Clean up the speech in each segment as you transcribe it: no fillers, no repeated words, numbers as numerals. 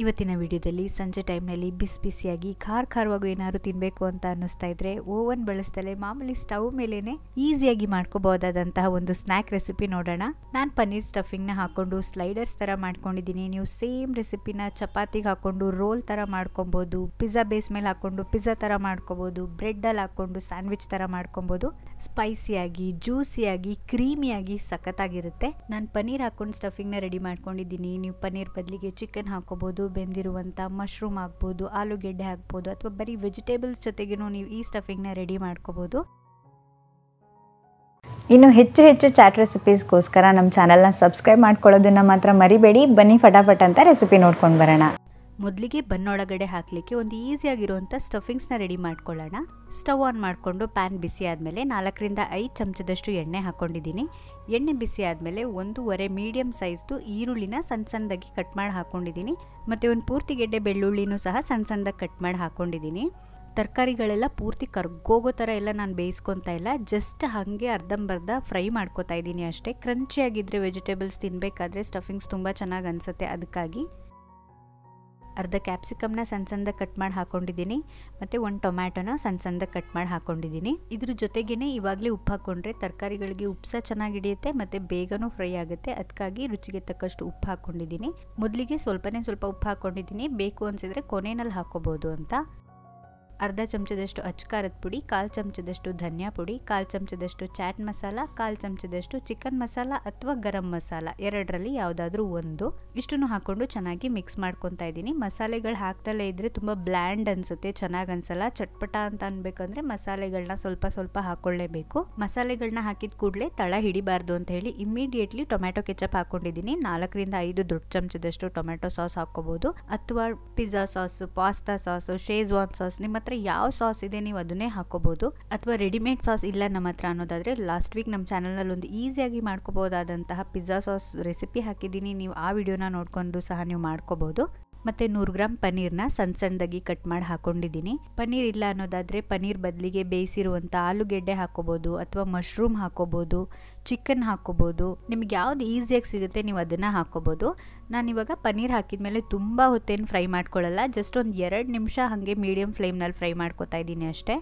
ಇವತ್ತಿನ ವಿಡಿಯೋದಲ್ಲಿ ಸಂಜೆ ಟೈಮ್ನಲ್ಲಿ ಬಿಸಿ ಬಿಸಿಯಾಗಿ ಖಾರವಾಗಿ ಏನಾದ್ರು ತಿನ್ನಬೇಕು ಅಂತ ಅನ್ನಿಸ್ತಾ ಇದ್ರೆ ಓವನ್ ಬಳಸ್ದಲೇ ಮಾಮೂಲಿ ಸ್ಟವ್ ಮೇಲೇನೆ ಈಸಿಯಾಗಿ ಮಾಡ್ಕೋಬಹುದಾದಂತಹ ಒಂದು ಸ್ನ್ಯಾಕ್ ರೆಸಿಪಿ ನೋಡೋಣ. ನಾನು ಪನ್ನೀರ್ ಸ್ಟಫಿಂಗ್ನ ಹಾಕೊಂಡು ಸ್ಲೈಡರ್ಸ್ ತರ ಮಾಡ್ಕೊಂಡಿದ್ದೀನಿ. ನೀವು ಸೇಮ್ ರೆಸಿಪಿನ ಚಪಾತಿಗೆ ಹಾಕೊಂಡು ರೋಲ್ ತರ ಮಾಡ್ಕೊಬಹುದು, ಪಿಜ್ಜಾ ಬೇಸ್ ಮೇಲೆ ಹಾಕೊಂಡು ಪಿಜ್ಜಾ ತರ ಮಾಡ್ಕೋಬಹುದು, ಬ್ರೆಡ್ ಅಲ್ಲಿ ಹಾಕೊಂಡು ಸ್ಯಾಂಡ್ವಿಚ್ ತರ ಮಾಡ್ಕೊಬಹುದು. ಸ್ಪೈಸಿಯಾಗಿ, ಜ್ಯೂಸಿಯಾಗಿ, ಕ್ರೀಮಿಯಾಗಿ ಸಖತ್ತಾಗಿರುತ್ತೆ. ನಾನು ಪನ್ನೀರ್ ಹಾಕೊಂಡು ಸ್ಟಫಿಂಗ್ನ ರೆಡಿ ಮಾಡ್ಕೊಂಡಿದ್ದೀನಿ. ನೀವು ಪನ್ನೀರ್ ಬದಲಿಗೆ ಚಿಕನ್ ಹಾಕೋಬಹುದು, ಬೆಂದಿರುವಂಥ ಮಶ್ರೂಮ್ ಹಾಕ್ಬೋದು, ಆಲೂಗೆಡ್ಡೆ ಹಾಕ್ಬೋದು, ಅಥವಾ ಬರೀ ವೆಜಿಟೇಬಲ್ಸ್ ಜೊತೆಗೂ ನೀವು ಈ ಸ್ಟಫಿಂಗ್ನ ರೆಡಿ ಮಾಡ್ಕೋಬೋದು. ಇನ್ನು ಹೆಚ್ಚು ಚಾಟ್ ರೆಸಿಪೀಸ್ಗೋಸ್ಕರ ನಮ್ಮ ಚಾನಲ್ನ ಸಬ್ಸ್ಕ್ರೈಬ್ ಮಾಡ್ಕೊಳ್ಳೋದನ್ನ ಮಾತ್ರ ಮರಿಬೇಡಿ. ಬನ್ನಿ ಫಟಾಫಟ್ ಅಂತ ರೆಸಿಪಿ ನೋಡ್ಕೊಂಡು ಬರೋಣ. ಮೊದಲಿಗೆ ಬನ್ನೊಳಗಡೆ ಹಾಕಲಿಕ್ಕೆ ಒಂದು ಈಸಿಯಾಗಿರುವಂಥ ಸ್ಟಫಿಂಗ್ಸ್ನ ರೆಡಿ ಮಾಡ್ಕೊಳ್ಳೋಣ. ಸ್ಟವ್ ಆನ್ ಮಾಡಿಕೊಂಡು ಪ್ಯಾನ್ ಬಿಸಿ ಆದಮೇಲೆ 4ರಿಂದ 5 ಚಮಚದಷ್ಟು ಎಣ್ಣೆ ಹಾಕ್ಕೊಂಡಿದ್ದೀನಿ. ಎಣ್ಣೆ ಬಿಸಿ ಆದಮೇಲೆ 1.5 ಮೀಡಿಯಮ್ ಸೈಜ್ದು ಈರುಳ್ಳಿನ ಸಣ್ಣದಾಗಿ ಕಟ್ ಮಾಡಿ ಹಾಕ್ಕೊಂಡಿದ್ದೀನಿ. ಮತ್ತು ಒಂದು ಪೂರ್ತಿ ಗೆಡ್ಡೆ ಬೆಳ್ಳುಳ್ಳಿನೂ ಸಹ ಸಣ್ಣದಾಗಿ ಕಟ್ ಮಾಡಿ ಹಾಕ್ಕೊಂಡಿದ್ದೀನಿ. ತರಕಾರಿಗಳೆಲ್ಲ ಪೂರ್ತಿ ಕರ್ಗೋಗೋ ಥರ ಎಲ್ಲ ನಾನು ಬೇಯಿಸ್ಕೊತಾ ಇಲ್ಲ, ಜಸ್ಟ್ ಹಾಗೆ ಅರ್ಧಂಬರ್ಧ ಫ್ರೈ ಮಾಡ್ಕೊತಾ ಇದ್ದೀನಿ ಅಷ್ಟೇ. ಕ್ರಂಚಿಯಾಗಿದ್ದರೆ ವೆಜಿಟೇಬಲ್ಸ್ ತಿನ್ನಬೇಕಾದ್ರೆ ಸ್ಟಫಿಂಗ್ಸ್ ತುಂಬ ಚೆನ್ನಾಗಿ ಅನಿಸುತ್ತೆ. ಅದಕ್ಕಾಗಿ ಅರ್ಧ ಕ್ಯಾಪ್ಸಿಕಮ್ನ ಸಣ್ಣದಾಗಿ ಕಟ್ ಮಾಡಿ ಹಾಕ್ಕೊಂಡಿದ್ದೀನಿ. ಮತ್ತು 1 ಟೊಮ್ಯಾಟೊನ ಸಣ್ಣದಾಗಿ ಕಟ್ ಮಾಡಿ ಹಾಕ್ಕೊಂಡಿದ್ದೀನಿ. ಇದ್ರ ಜೊತೆಗೇ ಇವಾಗಲೇ ಉಪ್ಪು ಹಾಕ್ಕೊಂಡ್ರೆ ತರಕಾರಿಗಳಿಗೆ ಉಪ್ಪು ಸಹ ಚೆನ್ನಾಗಿ ಹಿಡಿಯುತ್ತೆ ಮತ್ತು ಬೇಗನೂ ಫ್ರೈ ಆಗುತ್ತೆ. ಅದಕ್ಕಾಗಿ ರುಚಿಗೆ ತಕ್ಕಷ್ಟು ಉಪ್ಪು ಹಾಕ್ಕೊಂಡಿದ್ದೀನಿ. ಮೊದಲಿಗೆ ಸ್ವಲ್ಪ ಉಪ್ಪು ಹಾಕ್ಕೊಂಡಿದ್ದೀನಿ, ಬೇಕು ಅನಿಸಿದ್ರೆ ಕೊನೆಯಲ್ಲಿ ಹಾಕ್ಕೋಬೋದು ಅಂತ. ಅರ್ಧ ಚಮಚದಷ್ಟು ಅಚ್ಕಾರದ ಪುಡಿ, 1/4 ಚಮಚದಷ್ಟು ಧನಿಯಾ ಪುಡಿ, 1/4 ಚಮಚದಷ್ಟು ಚಾಟ್ ಮಸಾಲ, 1/4 ಚಮಚದಷ್ಟು ಚಿಕನ್ ಮಸಾಲ ಅಥವಾ ಗರಂ ಮಸಾಲ, ಎರಡರಲ್ಲಿ ಯಾವುದಾದ್ರೂ ಒಂದು. ಇಷ್ಟನ್ನು ಹಾಕ್ಕೊಂಡು ಚೆನ್ನಾಗಿ ಮಿಕ್ಸ್ ಮಾಡ್ಕೊತಾ ಇದ್ದೀನಿ. ಮಸಾಲೆಗಳು ಹಾಕ್ತಲೇ ಇದ್ದರೆ ತುಂಬ ಬ್ಲ್ಯಾಂಡ್ ಅನಿಸುತ್ತೆ, ಚೆನ್ನಾಗಿ ಅನಿಸಲ್ಲ. ಚಟ್ಪಟ ಅಂತ ಅನ್ಬೇಕಂದ್ರೆ ಮಸಾಲೆಗಳನ್ನ ಸ್ವಲ್ಪ ಹಾಕ್ಕೊಳ್ಳೇಬೇಕು. ಮಸಾಲೆಗಳನ್ನ ಹಾಕಿದ ಕೂಡಲೇ ತಳ ಹಿಡಿಬಾರ್ದು ಅಂತ ಹೇಳಿ ಇಮ್ಮಿಡಿಯೇಟ್ಲಿ ಟೊಮ್ಯಾಟೊ ಕೆಚಪ್ ಹಾಕ್ಕೊಂಡಿದ್ದೀನಿ. 4ರಿಂದ 5 ದೊಡ್ಡ ಚಮಚದಷ್ಟು ಟೊಮ್ಯಾಟೊ ಸಾಸ್ ಹಾಕ್ಕೋಬಹುದು, ಅಥವಾ pizza sauce, pasta sauce, Schezwan sauce, ನಿಮ್ಮ ಯಾವ ಸಾಸ್ ಇದೆ ನೀವು ಅದನ್ನೇ ಹಾಕೋಬಹುದು. ಅಥವಾ ರೆಡಿಮೇಡ್ ಸಾಸ್ ಇಲ್ಲ ನಮ್ಮ ಹತ್ರ ಅನ್ನೋದಾದ್ರೆ ಲಾಸ್ಟ್ ವೀಕ್ ನಮ್ಮ ಚಾನಲ್ನಲ್ಲಿ ಒಂದು ಈಸಿಯಾಗಿ ಮಾಡ್ಕೋಬಹುದಾದಂತಹ ಪಿಜ್ಜಾ ಸಾಸ್ ರೆಸಿಪಿ ಹಾಕಿದ್ದೀನಿ. ನೀವು ಆ ವಿಡಿಯೋನ ನೋಡ್ಕೊಂಡು ಸಹ ನೀವು ಮಾಡ್ಕೋಬಹುದು. ಮತ್ತು 100 ಗ್ರಾಮ್ ಪನ್ನೀರ್ನ ಸಣ್ಣದಾಗಿ ಕಟ್ ಮಾಡಿ ಹಾಕೊಂಡಿದ್ದೀನಿ. ಪನ್ನೀರ್ ಇಲ್ಲ ಅನ್ನೋದಾದರೆ ಪನ್ನೀರ್ ಬದಲಿಗೆ ಬೇಯಿಸಿರುವಂಥ ಆಲೂಗೆಡ್ಡೆ ಹಾಕೋಬಹುದು, ಅಥವಾ ಮಶ್ರೂಮ್ ಹಾಕೋಬಹುದು, ಚಿಕನ್ ಹಾಕೋಬಹುದು. ನಿಮ್ಗೆ ಯಾವ್ದು ಈಸಿಯಾಗಿ ಸಿಗುತ್ತೆ ನೀವು ಅದನ್ನು ಹಾಕೋಬಹುದು. ನಾನಿವಾಗ ಪನ್ನೀರ್ ಹಾಕಿದ್ಮೇಲೆ ತುಂಬ ಹೊತ್ತೇನು ಫ್ರೈ ಮಾಡ್ಕೊಳ್ಳಲ್ಲ, ಜಸ್ಟ್ ಒಂದು 2 ನಿಮಿಷ ಹಾಗೆ ಮೀಡಿಯಮ್ ಫ್ಲೇಮ್ನಲ್ಲಿ ಫ್ರೈ ಮಾಡ್ಕೊತಾ ಇದ್ದೀನಿ ಅಷ್ಟೇ.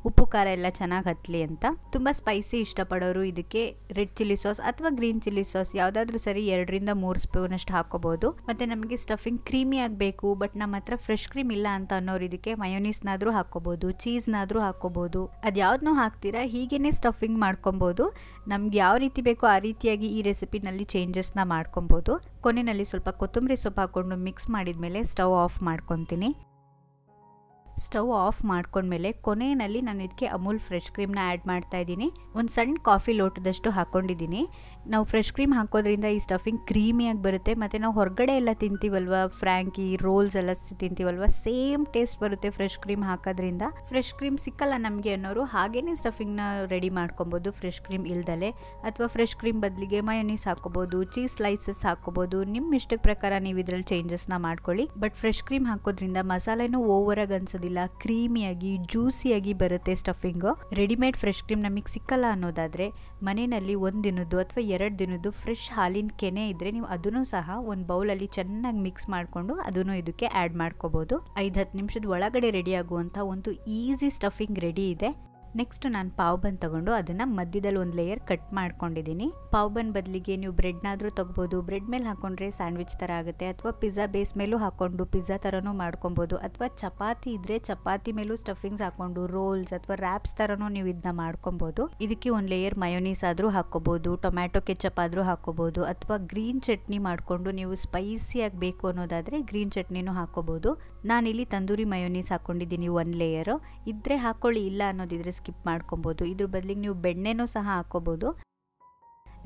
ಉಪ್ಪು ಖಾರ ಎಲ್ಲ ಚೆನ್ನಾಗಿ ಹತ್ತಲಿ ಅಂತ. ತುಂಬ ಸ್ಪೈಸಿ ಇಷ್ಟಪಡೋರು ಇದಕ್ಕೆ ರೆಡ್ ಚಿಲ್ಲಿ ಸಾಸ್ ಅಥವಾ ಗ್ರೀನ್ ಚಿಲ್ಲಿ ಸಾಸ್ ಯಾವುದಾದ್ರೂ ಸರಿ 2ರಿಂದ 3 ಸ್ಪೂನ್ ಅಷ್ಟು ಹಾಕೋಬಹುದು. ಮತ್ತು ನಮಗೆ ಸ್ಟಫಿಂಗ್ ಕ್ರೀಮಿ ಆಗಬೇಕು ಬಟ್ ನಮ್ಮ ಹತ್ರ ಫ್ರೆಶ್ ಕ್ರೀಮ್ ಇಲ್ಲ ಅಂತ ಅನ್ನೋರು ಇದಕ್ಕೆ ಮಯೋನೀಸ್ನಾದರೂ ಹಾಕೋಬಹುದು, ಚೀಸ್ನಾದರೂ ಹಾಕೋಬಹುದು. ಅದು ಯಾವ್ದನ್ನೂ ಹಾಕ್ತೀರಾ ಹೀಗೇನೆ ಸ್ಟಫಿಂಗ್ ಮಾಡ್ಕೊಬೋದು. ನಮ್ಗೆ ಯಾವ ರೀತಿ ಬೇಕೋ ಆ ರೀತಿಯಾಗಿ ಈ ರೆಸಿಪಿನಲ್ಲಿ ಚೇಂಜಸ್ನ ಮಾಡ್ಕೊಬೋದು. ಕೊನೆಯಲ್ಲಿ ಸ್ವಲ್ಪ ಕೊತ್ತಂಬರಿ ಸೊಪ್ಪು ಹಾಕ್ಕೊಂಡು ಮಿಕ್ಸ್ ಮಾಡಿದ್ಮೇಲೆ ಸ್ಟವ್ ಆಫ್ ಮಾಡ್ಕೊತೀನಿ. ಸ್ಟವ್ ಆಫ್ ಮಾಡ್ಕೊಂಡ್ಮೇಲೆ ಕೊನೆಯಲ್ಲಿ ನಾನು ಇದಕ್ಕೆ ಅಮೂಲ್ ಫ್ರೆಶ್ ಕ್ರೀಮ್ನ ಆ್ಯಡ್ ಮಾಡ್ತಾ ಇದ್ದೀನಿ. ಒಂದು ಸಣ್ಣ ಕಾಫಿ ಲೋಟದಷ್ಟು ಹಾಕ್ಕೊಂಡಿದ್ದೀನಿ. ನಾವು ಫ್ರೆಶ್ ಕ್ರೀಮ್ ಹಾಕೋದ್ರಿಂದ ಈ ಸ್ಟಫಿಂಗ್ ಕ್ರೀಮಿಯಾಗಿ ಬರುತ್ತೆ. ಮತ್ತು ನಾವು ಹೊರಗಡೆ ಎಲ್ಲ ತಿಂತೀವಲ್ವ, ಫ್ರ್ಯಾಂಕಿ, ರೋಲ್ಸ್ ಎಲ್ಲ ತಿಂತೀವಲ್ವ, ಸೇಮ್ ಟೇಸ್ಟ್ ಬರುತ್ತೆ ಫ್ರೆಶ್ ಕ್ರೀಮ್ ಹಾಕೋದ್ರಿಂದ. ಫ್ರೆಶ್ ಕ್ರೀಮ್ ಸಿಕ್ಕಲ್ಲ ನಮಗೆ ಅನ್ನೋರು ಹಾಗೇನೆ ಸ್ಟಫಿಂಗ್ನ ರೆಡಿ ಮಾಡ್ಕೊಬೋದು ಫ್ರೆಶ್ ಕ್ರೀಮ್ ಇಲ್ದಲೆ. ಅಥವಾ ಫ್ರೆಶ್ ಕ್ರೀಮ್ ಬದಲಿಗೆ ಮಯೋನೀಸ್ ಹಾಕೋಬೋದು, ಚೀಸ್ ಸ್ಲೈಸಸ್ ಹಾಕೋಬೋದು. ನಿಮ್ಮ ಇಷ್ಟದ ಪ್ರಕಾರ ನೀವು ಇದರಲ್ಲಿ ಚೇಂಜಸ್ನ ಮಾಡ್ಕೊಳ್ಳಿ. ಬಟ್ ಫ್ರೆಶ್ ಕ್ರೀಮ್ ಹಾಕೋದ್ರಿಂದ ಮಸಾಲೆನೂ ಓವರಾಗಿ ಅನ್ಸೋದಿಲ್ಲ, ಕ್ರೀಮಿಯಾಗಿ ಜ್ಯೂಸಿಯಾಗಿ ಬರುತ್ತೆ ಸ್ಟಫಿಂಗು. ರೆಡಿಮೇಡ್ ಫ್ರೆಶ್ ಕ್ರೀಮ್ ನಮಗೆ ಸಿಕ್ಕಲ್ಲ ಅನ್ನೋದಾದರೆ ಮನೆಯಲ್ಲಿ 1 ದಿನದ್ದು ಅಥವಾ 2 ದಿನದ್ದು ಫ್ರೆಶ್ ಹಾಲಿನ ಕೆನೆ ಇದ್ದರೆ ನೀವು ಅದನ್ನು ಸಹ ಒಂದು ಬೌಲಲ್ಲಿ ಚೆನ್ನಾಗಿ ಮಿಕ್ಸ್ ಮಾಡಿಕೊಂಡು ಅದನ್ನು ಇದಕ್ಕೆ ಆ್ಯಡ್ ಮಾಡ್ಕೋಬೋದು. 5-10 ನಿಮಿಷದ ಒಳಗಡೆ ರೆಡಿ ಆಗುವಂಥ ಒಂದು ಈಸಿ ಸ್ಟಫಿಂಗ್ ರೆಡಿ ಇದೆ. ನೆಕ್ಸ್ಟ್ ನಾನು ಪಾವ್ ಬನ್ ತಗೊಂಡು ಅದನ್ನು ಮಧ್ಯದಲ್ಲಿ ಒಂದು ಲೇಯರ್ ಕಟ್ ಮಾಡ್ಕೊಂಡಿದ್ದೀನಿ. ಪಾವ್ ಬನ್ ಬದಲಿಗೆ ನೀವು ಬ್ರೆಡ್ನಾದರೂ ತಗೋಬೋದು. ಬ್ರೆಡ್ ಮೇಲೆ ಹಾಕೊಂಡ್ರೆ ಸ್ಯಾಂಡ್ವಿಚ್ ಥರ ಆಗುತ್ತೆ, ಅಥವಾ ಪಿಜ್ಜಾ ಬೇಸ್ ಮೇಲೂ ಹಾಕೊಂಡು ಪಿಜ್ಜಾ ಥರನೂ ಮಾಡ್ಕೊಬೋದು. ಅಥವಾ ಚಪಾತಿ ಇದ್ದರೆ ಚಪಾತಿ ಮೇಲೂ ಸ್ಟಫಿಂಗ್ಸ್ ಹಾಕೊಂಡು ರೋಲ್ಸ್ ಅಥವಾ ರ್ಯಾಪ್ಸ್ ಥರನೂ ನೀವು ಇದನ್ನ ಮಾಡ್ಕೊಬೋದು. ಇದಕ್ಕೆ ಒಂದು ಲೇಯರ್ ಮಯೋನೀಸ್ ಆದರೂ ಹಾಕೋಬೋದು, ಟೊಮ್ಯಾಟೊ ಕೆಚಪ್ ಆದರೂ ಹಾಕೋಬೋದು, ಅಥವಾ ಗ್ರೀನ್ ಚಟ್ನಿ ಮಾಡಿಕೊಂಡು ನೀವು ಸ್ಪೈಸಿಯಾಗಿ ಬೇಕು ಅನ್ನೋದಾದರೆ ಗ್ರೀನ್ ಚಟ್ನಿನೂ ಹಾಕೋಬೋದು. ನಾನಿಲ್ಲಿ ತಂದೂರಿ ಮಯೋನೀಸ್ ಹಾಕ್ಕೊಂಡಿದ್ದೀನಿ 1 ಲೇಯರು. ಇದ್ದರೆ ಹಾಕ್ಕೊಳ್ಳಿ, ಇಲ್ಲ ಅನ್ನೋದಿದ್ರೆ ಸ್ಕಿಪ್ ಮಾಡ್ಕೊಬೋದು. ಇದ್ರ ಬದಲಿಗೆ ನೀವು ಬೆಣ್ಣೆನೂ ಸಹ ಹಾಕೋಬೋದು.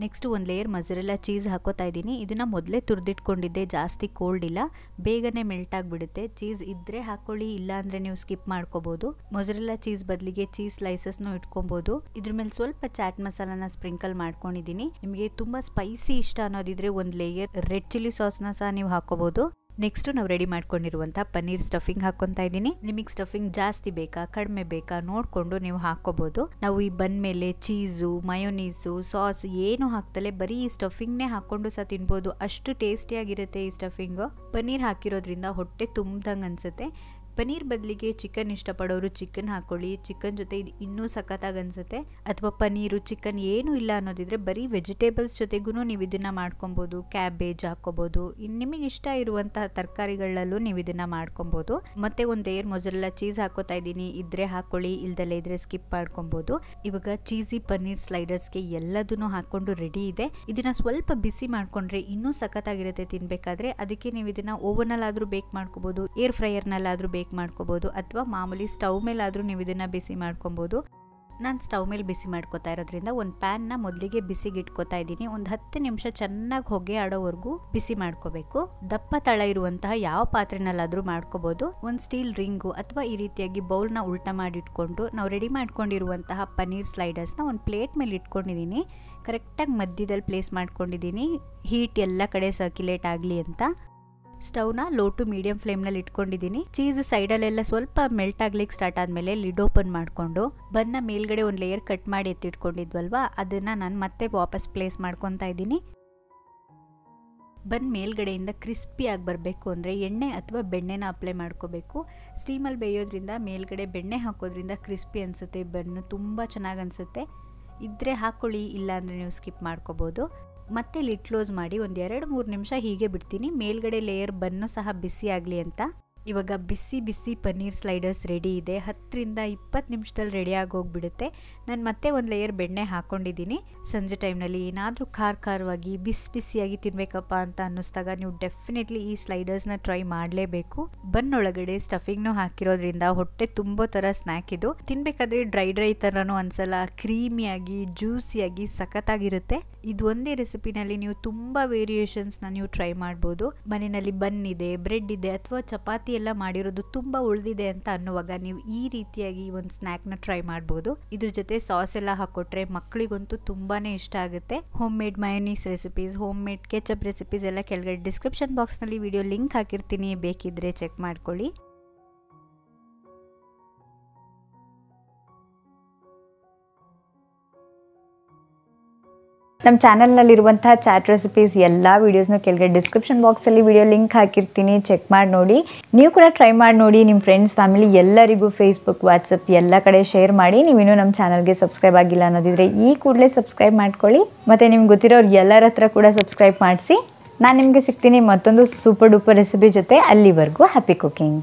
ನೆಕ್ಸ್ಟ್ ಒಂದು ಲೇಯರ್ ಮೊಜರೆಲ್ಲಾ ಚೀಸ್ ಹಾಕೋತಾ ಇದ್ದೀನಿ. ಇದನ್ನು ಮೊದಲೇ ತುರಿದಿಟ್ಕೊಂಡಿದ್ದೆ, ಜಾಸ್ತಿ ಕೋಲ್ಡ್ ಇಲ್ಲ, ಬೇಗನೆ ಮೆಲ್ಟ್ ಆಗಿಬಿಡುತ್ತೆ. ಚೀಸ್ ಇದ್ದರೆ ಹಾಕ್ಕೊಳ್ಳಿ, ಇಲ್ಲ ಅಂದರೆ ನೀವು ಸ್ಕಿಪ್ ಮಾಡ್ಕೋಬೋದು. ಮೊಜರೆಲ್ಲಾ ಚೀಸ್ ಬದಲಿಗೆ ಚೀಸ್ ಸ್ಲೈಸಸ್ನೂ ಇಟ್ಕೊಬೋದು. ಇದ್ರ ಮೇಲೆ ಸ್ವಲ್ಪ ಚಾಟ್ ಮಸಾಲಾನ ಸ್ಪ್ರಿಂಕಲ್ ಮಾಡ್ಕೊಂಡಿದ್ದೀನಿ. ನಿಮಗೆ ತುಂಬ ಸ್ಪೈಸಿ ಇಷ್ಟ ಅನ್ನೋದಿದ್ರೆ ಒಂದು ಲೇಯರ್ ರೆಡ್ ಚಿಲ್ಲಿ ಸಾಸ್ನ ಸಹ ನೀವು ಹಾಕೋಬೋದು. ನೆಕ್ಸ್ಟ್ ನಾವು ರೆಡಿ ಮಾಡ್ಕೊಂಡಿರುವಂಥ ಪನ್ನೀರ್ ಸ್ಟಫಿಂಗ್ ಹಾಕ್ಕೊತಾ ಇದ್ದೀನಿ. ನಿಮಗೆ ಸ್ಟಫಿಂಗ್ ಜಾಸ್ತಿ ಬೇಕಾ ಕಡಿಮೆ ಬೇಕಾ ನೋಡಿಕೊಂಡು ನೀವು ಹಾಕ್ಕೋಬೋದು. ನಾವು ಈ ಬನ್ ಮೇಲೆ ಚೀಸು, ಮಯೋನೀಸು, ಸಾಸ್ ಏನು ಹಾಕ್ತಲೇ ಬರೀ ಈ ಸ್ಟಫಿಂಗ್ನೇ ಹಾಕ್ಕೊಂಡು ಸಹ ತಿನ್ಬೋದು. ಅಷ್ಟು ಟೇಸ್ಟಿಯಾಗಿರುತ್ತೆ ಈ ಸ್ಟಫಿಂಗು. ಪನ್ನೀರ್ ಹಾಕಿರೋದ್ರಿಂದ ಹೊಟ್ಟೆ ತುಂಬ್ದಂಗೆ ಅನಿಸುತ್ತೆ. ಪನ್ನೀರ್ ಬದಲಿಗೆ ಚಿಕನ್ ಇಷ್ಟಪಡೋರು ಚಿಕನ್ ಹಾಕ್ಕೊಳ್ಳಿ. ಚಿಕನ್ ಜೊತೆ ಇದು ಇನ್ನೂ ಸಖತ್ತಾಗಿ ಅನಿಸುತ್ತೆ. ಅಥವಾ ಪನ್ನೀರು ಚಿಕನ್ ಏನೂ ಇಲ್ಲ ಅನ್ನೋದಿದ್ರೆ ಬರೀ ವೆಜಿಟೇಬಲ್ಸ್ ಜೊತೆಗೂ ನೀವು ಇದನ್ನು ಮಾಡ್ಕೊಬೋದು. ಕ್ಯಾಬೇಜ್ ಹಾಕ್ಕೋಬೋದು. ಇನ್ನು ನಿಮಗೆ ಇಷ್ಟ ಇರುವಂತಹ ತರಕಾರಿಗಳಲ್ಲೂ ನೀವು ಇದನ್ನು ಮಾಡ್ಕೊಬೋದು. ಮತ್ತು ಒಂದು ಲೇಯರ್ ಮೊಜರೆಲ್ಲಾ ಚೀಸ್ ಹಾಕೋತಾ ಇದ್ದೀನಿ. ಇದ್ರೆ ಹಾಕ್ಕೊಳ್ಳಿ, ಇಲ್ದಲ್ಲೇ ಇದ್ರೆ ಸ್ಕಿಪ್ ಮಾಡ್ಕೊಬೋದು. ಇವಾಗ ಚೀಸಿ ಪನ್ನೀರ್ ಸ್ಲೈಡರ್ಸ್ಗೆ ಎಲ್ಲದನ್ನು ಹಾಕ್ಕೊಂಡು ರೆಡಿ ಇದೆ. ಇದನ್ನು ಸ್ವಲ್ಪ ಬಿಸಿ ಮಾಡಿಕೊಂಡ್ರೆ ಇನ್ನೂ ಸಖತ್ತಾಗಿರುತ್ತೆ ತಿನ್ನಬೇಕಾದ್ರೆ. ಅದಕ್ಕೆ ನೀವು ಇದನ್ನು ಓವನಲ್ಲಾದರೂ ಬೇಕ್ ಮಾಡ್ಕೋಬೋದು, ಏರ್ ಫ್ರೈಯರ್ನಲ್ಲಾದರೂ ಬೇಕ್ ಮಾಡ್ಕೋಬೋದು, ಅಥವಾ ಮಾಮೂಲಿ ಸ್ಟವ್ ಮೇಲಾದರೂ ನೀವು ಇದನ್ನು ಬಿಸಿ ಮಾಡ್ಕೊಬೋದು. ನಾನು ಸ್ಟವ್ ಮೇಲೆ ಬಿಸಿ ಮಾಡ್ಕೋತಾ ಇರೋದ್ರಿಂದ ಒಂದು ಪ್ಯಾನ್ನ ಮೊದಲಿಗೆ ಬಿಸಿಗೆ ಇಟ್ಕೋತಾ ಇದ್ದೀನಿ. ಒಂದು 10 ನಿಮಿಷ ಚೆನ್ನಾಗಿ ಹೊಗೆ ಆಡೋವರೆಗೂ ಬಿಸಿ ಮಾಡ್ಕೋಬೇಕು. ದಪ್ಪ ತಳ ಇರುವಂತಹ ಯಾವ ಪಾತ್ರೆನಲ್ಲಾದರೂ ಮಾಡ್ಕೋಬೋದು. ಒಂದು ಸ್ಟೀಲ್ ರಿಂಗು ಅಥವಾ ಈ ರೀತಿಯಾಗಿ ಬೌಲ್ನ ಉಲ್ಟಾ ಮಾಡಿ ಇಟ್ಕೊಂಡು ನಾವು ರೆಡಿ ಮಾಡ್ಕೊಂಡಿರುವಂತಹ ಪನ್ನೀರ್ ಸ್ಲೈಡರ್ಸ್ನ ಒಂದು ಪ್ಲೇಟ್ ಮೇಲೆ ಇಟ್ಕೊಂಡಿದ್ದೀನಿ. ಕರೆಕ್ಟಾಗಿ ಮಧ್ಯದಲ್ಲಿ ಪ್ಲೇಸ್ ಮಾಡ್ಕೊಂಡಿದ್ದೀನಿ, ಹೀಟ್ ಎಲ್ಲ ಕಡೆ ಸರ್ಕ್ಯುಲೇಟ್ ಆಗಲಿ ಅಂತ. ಸ್ಟವ್ನ ಲೋ ಟು ಮೀಡಿಯಂ ಫ್ಲೇಮ್ನಲ್ಲಿ ಇಟ್ಕೊಂಡಿದ್ದೀನಿ. ಚೀಸ್ ಸೈಡಲ್ಲೆಲ್ಲ ಸ್ವಲ್ಪ ಮೆಲ್ಟ್ ಆಗ್ಲಿಕ್ಕೆ ಸ್ಟಾರ್ಟ್ ಆದಮೇಲೆ ಲಿಡ್ ಓಪನ್ ಮಾಡಿಕೊಂಡು ಬನ್ನ ಮೇಲ್ಗಡೆ ಒಂದು ಲೇಯರ್ ಕಟ್ ಮಾಡಿ ಎತ್ತಿಟ್ಕೊಂಡಿದ್ವಲ್ವಾ, ಅದನ್ನು ನಾನು ಮತ್ತೆ ವಾಪಸ್ ಪ್ಲೇಸ್ ಮಾಡ್ಕೊತಾ ಇದ್ದೀನಿ. ಬನ್ ಮೇಲ್ಗಡೆಯಿಂದ ಕ್ರಿಸ್ಪಿಯಾಗಿ ಬರಬೇಕು ಅಂದರೆ ಎಣ್ಣೆ ಅಥವಾ ಬೆಣ್ಣೆನ ಅಪ್ಲೈ ಮಾಡ್ಕೋಬೇಕು. ಸ್ಟೀಮಲ್ಲಿ ಬೇಯೋದ್ರಿಂದ ಮೇಲ್ಗಡೆ ಬೆಣ್ಣೆ ಹಾಕೋದ್ರಿಂದ ಕ್ರಿಸ್ಪಿ ಅನಿಸುತ್ತೆ. ಬನ್ನು ತುಂಬ ಚೆನ್ನಾಗಿ ಅನಿಸುತ್ತೆ. ಇದ್ದರೆ ಹಾಕ್ಕೊಳ್ಳಿ, ಇಲ್ಲ ಅಂದರೆ ನೀವು ಸ್ಕಿಪ್ ಮಾಡ್ಕೋಬೋದು. ಮತ್ತೆ ಲಿಡ್ ಕ್ಲೋಸ್ ಮಾಡಿ ಒಂದು 2-3 ನಿಮಿಷ ಹೀಗೆ ಬಿಡ್ತೀನಿ, ಮೇಲ್ಗಡೆ ಲೇಯರ್ ಬನ್ನು ಸಹ ಬಿಸಿ ಆಗಲಿ ಅಂತ. ಇವಾಗ ಬಿಸಿ ಬಿಸಿ ಪನ್ನೀರ್ ಸ್ಲೈಡರ್ಸ್ ರೆಡಿ ಇದೆ. 10-20 ನಿಮಿಷದಲ್ಲಿ ರೆಡಿ ಆಗೋಗ್ಬಿಡುತ್ತೆ. ನಾನು ಮತ್ತೆ ಒಂದು ಲೇಯರ್ ಬೆಣ್ಣೆ ಹಾಕ್ಕೊಂಡಿದ್ದೀನಿ. ಸಂಜೆ ಟೈಮ್ನಲ್ಲಿ ಏನಾದರೂ ಖಾರವಾಗಿ ಬಿಸಿಯಾಗಿ ತಿನ್ನಬೇಕಪ್ಪ ಅಂತ ಅನ್ನಿಸ್ದಾಗ ನೀವು ಡೆಫಿನೆಟ್ಲಿ ಈ ಸ್ಲೈಡರ್ಸ್ನ ಟ್ರೈ ಮಾಡಲೇಬೇಕು. ಬನ್ನೊಳಗಡೆ ಸ್ಟಫಿಂಗ್ನೂ ಹಾಕಿರೋದ್ರಿಂದ ಹೊಟ್ಟೆ ತುಂಬೋ ಥರ ಸ್ನ್ಯಾಕ್ ಇದು. ತಿನ್ನಬೇಕಾದ್ರೆ ಡ್ರೈ ಥರನೂ ಅನ್ಸಲ್ಲ, ಕ್ರೀಮಿಯಾಗಿ ಜ್ಯೂಸಿಯಾಗಿ ಸಖತ್ತಾಗಿರುತ್ತೆ. ಇದು ಒಂದೇ ರೆಸಿಪಿನಲ್ಲಿ ನೀವು ತುಂಬ ವೇರಿಯೇಷನ್ಸ್ನ ನೀವು ಟ್ರೈ ಮಾಡ್ಬೋದು. ಮನೆಯಲ್ಲಿ ಬನ್ ಇದೆ, ಬ್ರೆಡ್ ಇದೆ, ಅಥವಾ ಚಪಾತಿ ಎಲ್ಲ ಮಾಡಿರೋದು ತುಂಬ ಉಳಿದಿದೆ ಅಂತ ಅನ್ನುವಾಗ ನೀವು ಈ ರೀತಿಯಾಗಿ ಒಂದು ಸ್ನ್ಯಾಕ್ನ ಟ್ರೈ ಮಾಡ್ಬೋದು. ಇದ್ರ ಜೊತೆ ಸಾಸ್ ಎಲ್ಲ ಹಾಕೊಟ್ರೆ ಮಕ್ಕಳಿಗಂತೂ ತುಂಬಾನೇ ಇಷ್ಟ ಆಗುತ್ತೆ. Home made mayonnaise recipes, home made ketchup recipes ಎಲ್ಲ ಕೆಳಗಡೆ ಡಿಸ್ಕ್ರಿಪ್ಷನ್ ಬಾಕ್ಸ್ನಲ್ಲಿ ವಿಡಿಯೋ ಲಿಂಕ್ ಹಾಕಿರ್ತೀನಿ, ಬೇಕಿದ್ರೆ ಚೆಕ್ ಮಾಡ್ಕೊಳ್ಳಿ. ನಮ್ಮ ಚಾನಲ್ನಲ್ಲಿರುವಂತಹ ಚಾಟ್ ರೆಸಿಪೀಸ್ ಎಲ್ಲ ವೀಡಿಯೋಸ್ನು ಕೆಳಗಡೆ ಡಿಸ್ಕ್ರಿಪ್ಷನ್ ಬಾಕ್ಸಲ್ಲಿ ವಿಡಿಯೋ ಲಿಂಕ್ ಹಾಕಿರ್ತೀನಿ, ಚೆಕ್ ಮಾಡಿ ನೋಡಿ. ನೀವು ಕೂಡ ಟ್ರೈ ಮಾಡಿ ನೋಡಿ. ನಿಮ್ಮ ಫ್ರೆಂಡ್ಸ್, ಫ್ಯಾಮಿಲಿ ಎಲ್ಲರಿಗೂ ಫೇಸ್ಬುಕ್, ವಾಟ್ಸಪ್ ಎಲ್ಲ ಕಡೆ ಶೇರ್ ಮಾಡಿ. ನೀವಿನ್ನೂ ನಮ್ಮ ಚಾನಲ್ಗೆ ಸಬ್ಸ್ಕ್ರೈಬ್ ಆಗಿಲ್ಲ ಅನ್ನೋದಿದ್ರೆ ಈ ಕೂಡಲೇ ಸಬ್ಸ್ಕ್ರೈಬ್ ಮಾಡ್ಕೊಳ್ಳಿ. ಮತ್ತು ನಿಮ್ಗೆ ಗೊತ್ತಿರೋರು ಎಲ್ಲರ ಹತ್ರ ಕೂಡ ಸಬ್ಸ್ಕ್ರೈಬ್ ಮಾಡಿಸಿ. ನಾನು ನಿಮಗೆ ಸಿಗ್ತೀನಿ ಮತ್ತೊಂದು ಸೂಪರ್ ಡೂಪರ್ ರೆಸಿಪಿ ಜೊತೆ. ಅಲ್ಲಿವರೆಗೂ ಹ್ಯಾಪಿ ಕುಕಿಂಗ್.